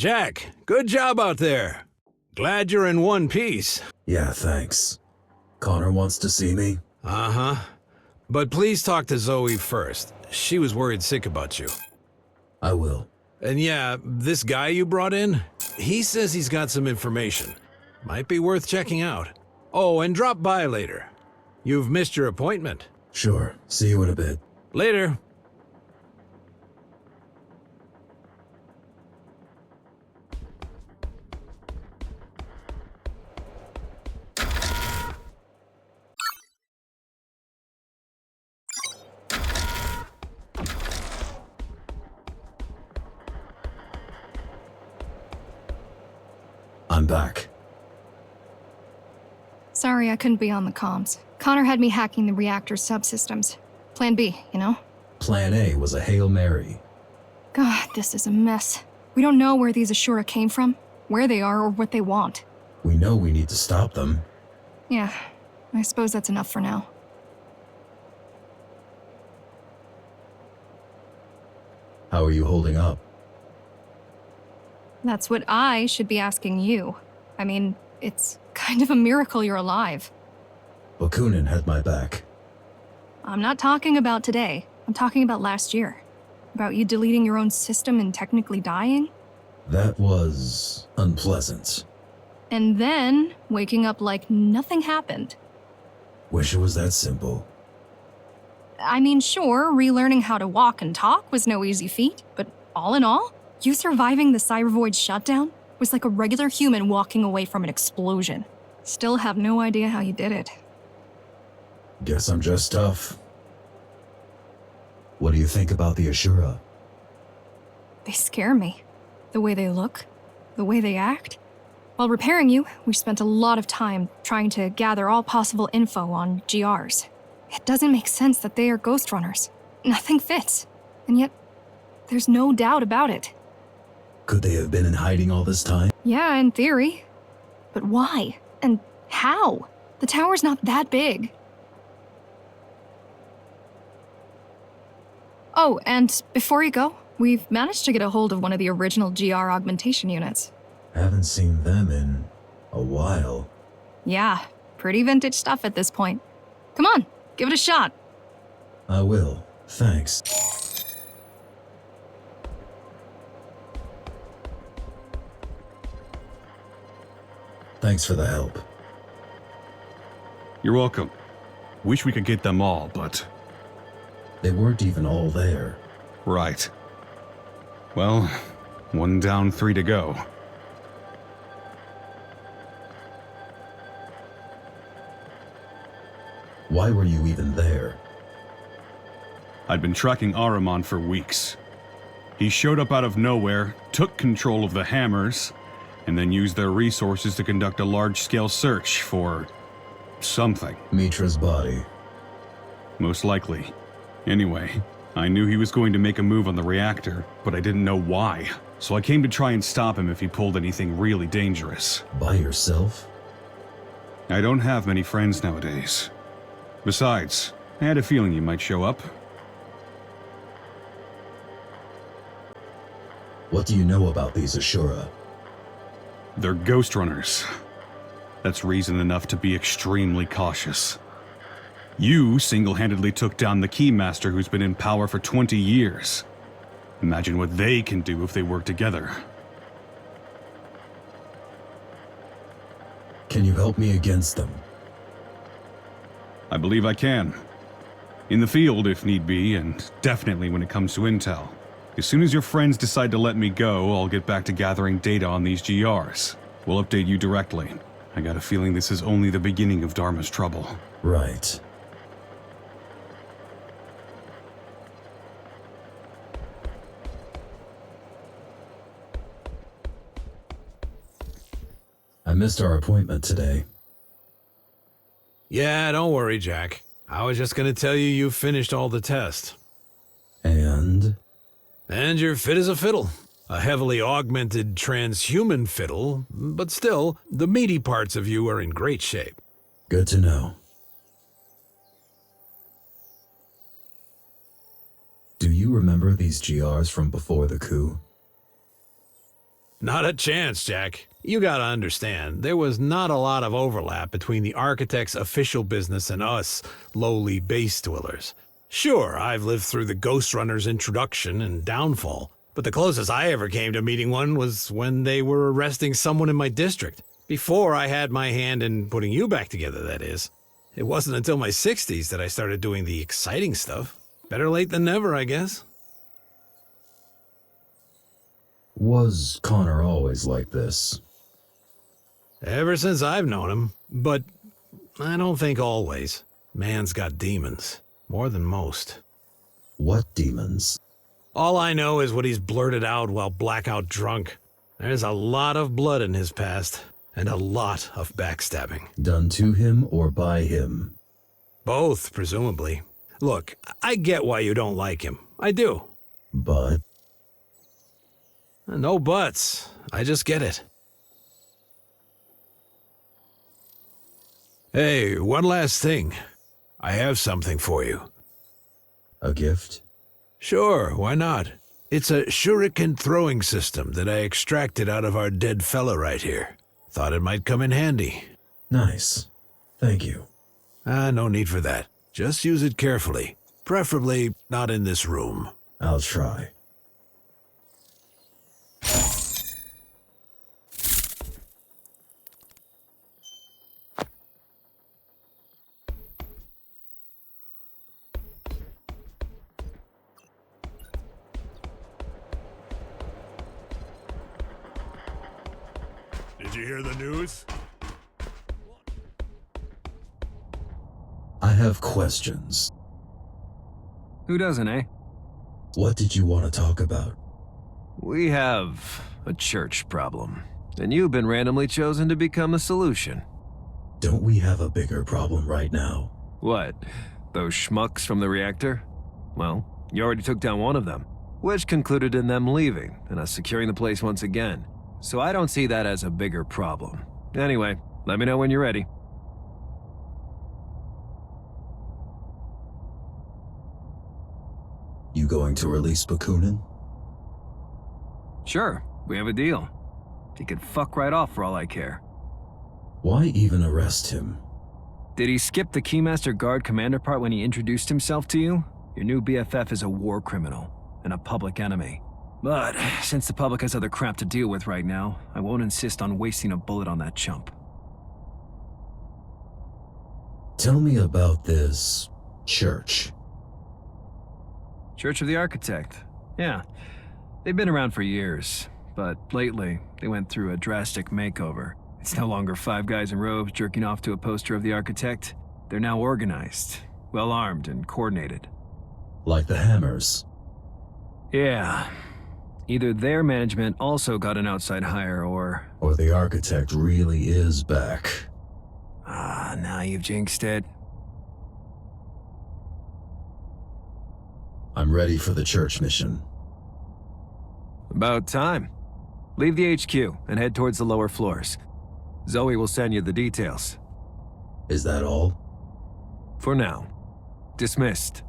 Jack, good job out there. Glad you're in one piece. Yeah, thanks. Connor wants to see me? Uh-huh. But please talk to Zoe first. She was worried sick about you. I will. And yeah, this guy you brought in, he says he's got some information. Might be worth checking out. Oh, and drop by later. You've missed your appointment. Sure. See you in a bit. Later. I'm back. Sorry I couldn't be on the comms. Connor had me hacking the reactor's subsystems. Plan B, you know? Plan A was a Hail Mary. God, this is a mess. We don't know where these Ashura came from, where they are, or what they want. We know we need to stop them. Yeah, I suppose that's enough for now. How are you holding up? That's what I should be asking you. I mean, it's kind of a miracle you're alive. Bakunin had my back. I'm not talking about today. I'm talking about last year. About you deleting your own system and technically dying. That was unpleasant. And then waking up like nothing happened. Wish it was that simple. I mean, sure, relearning how to walk and talk was no easy feat, but all in all, you surviving the Cybervoid shutdown was like a regular human walking away from an explosion. Still have no idea how you did it. Guess I'm just tough. What do you think about the Ashura? They scare me. The way they look, the way they act. While repairing you, we spent a lot of time trying to gather all possible info on GRs. It doesn't make sense that they are Ghostrunners. Nothing fits. And yet, there's no doubt about it. Could they have been in hiding all this time? Yeah, in theory. But why? And how? The tower's not that big. Oh, and before you go, we've managed to get a hold of one of the original GR augmentation units. Haven't seen them in a while. Yeah, pretty vintage stuff at this point. Come on, give it a shot. I will. Thanks. Thanks for the help. You're welcome. Wish we could get them all, but... They weren't even all there. Right. Well, 1 down, 3 to go. Why were you even there? I'd been tracking Ahriman for weeks. He showed up out of nowhere, took control of the hammers, and then used their resources to conduct a large-scale search for... something. Mitra's body. Most likely. Anyway, I knew he was going to make a move on the reactor, but I didn't know why. So I came to try and stop him if he pulled anything really dangerous. By yourself? I don't have many friends nowadays. Besides, I had a feeling you might show up. What do you know about these Ashura? They're Ghostrunners. That's reason enough to be extremely cautious. You single-handedly took down the Keymaster who's been in power for 20 years. Imagine what they can do if they work together. Can you help me against them? I believe I can. In the field, if need be, and definitely when it comes to intel. As soon as your friends decide to let me go, I'll get back to gathering data on these GRs. We'll update you directly. I got a feeling this is only the beginning of Dharma's trouble. Right. I missed our appointment today. Yeah, don't worry, Jack. I was just gonna tell you you've finished all the tests. And? And you're fit as a fiddle. A heavily augmented transhuman fiddle, but still, the meaty parts of you are in great shape. Good to know. Do you remember these GRs from before the coup? Not a chance, Jack. You gotta understand, there was not a lot of overlap between the architect's official business and us, lowly base dwellers. Sure, I've lived through the Ghostrunner's introduction and downfall, but the closest I ever came to meeting one was when they were arresting someone in my district. Before I had my hand in putting you back together, that is. It wasn't until my 60s that I started doing the exciting stuff. Better late than never, I guess. Was Connor always like this? Ever since I've known him, but I don't think always. Man's got demons, more than most. What demons? All I know is what he's blurted out while blackout drunk. There's a lot of blood in his past, and a lot of backstabbing. Done to him or by him? Both, presumably. Look, I get why you don't like him. I do. But? No buts. I just get it. Hey, one last thing. I have something for you. A gift? Sure, why not? It's a shuriken throwing system that I extracted out of our dead fella right here. Thought it might come in handy. Nice. Thank you. No need for that. Just use it carefully. Preferably not in this room. I'll try. Did you hear the news? I have questions. Who doesn't, eh? What did you want to talk about? We have a church problem, and you've been randomly chosen to become the solution. Don't we have a bigger problem right now? What? Those schmucks from the reactor? Well, you already took down one of them, which concluded in them leaving and us securing the place once again. So I don't see that as a bigger problem. Anyway, let me know when you're ready. You going to release Bakunin? Sure, we have a deal. He could fuck right off for all I care. Why even arrest him? Did he skip the Keymaster Guard commander part when he introduced himself to you? Your new BFF is a war criminal and a public enemy. But since the public has other crap to deal with right now, I won't insist on wasting a bullet on that chump. Tell me about this church. Church of the Architect. Yeah, they've been around for years, but lately they went through a drastic makeover. It's no longer 5 guys in robes jerking off to a poster of the Architect. They're now organized, well-armed, and coordinated. Like the Hammers. Yeah. Either their management also got an outside hire, or the Architect really is back. Now you've jinxed it. I'm ready for the church mission. About time. Leave the HQ and head towards the lower floors. Zoe will send you the details. Is that all? For now. Dismissed.